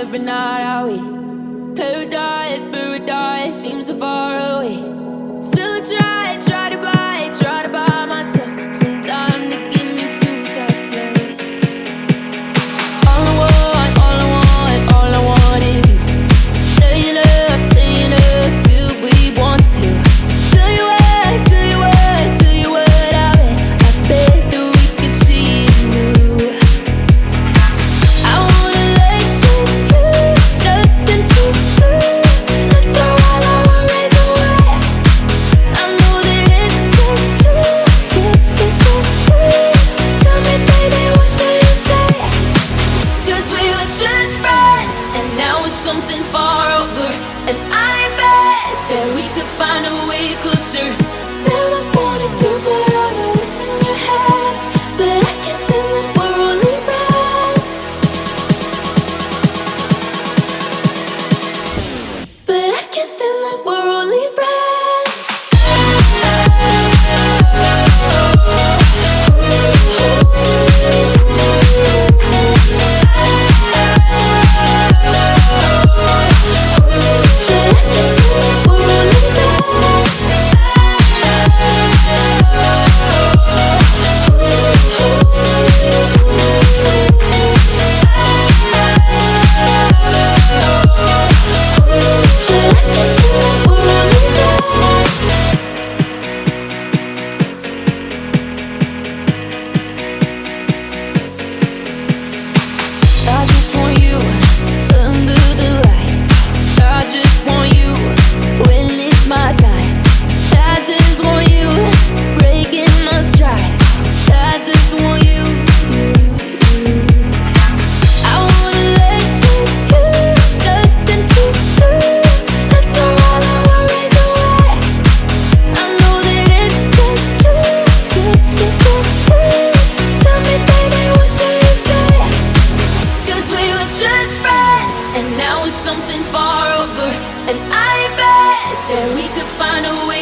every night, are we? Paradise, paradise seems so far away. Still I try to buy myself some time to get me to that place. All I want is you. Staying up till we want to. Tell you what, I bet that we could see it new. I wanna let you, nothing to do. Let's throw all our worries away. I know that it takes two. Tell me, baby, what do you say? 'Cause we were just friends, and now it's something far over. And I bet that we could find a way closer. Never wanted to put all of this in your head, but I can see that we're only friends. But I can see that we're only friends. I just want you under the lights. I just want you when it's my time. I just want you breaking my stride. I just want you. I wanna let you, nothing to do. Let's throw all our worries away. I know that it takes two. Tell me, baby, what do you say? 'Cause we were just friends, and now it's something far over. And I bet that we could find a way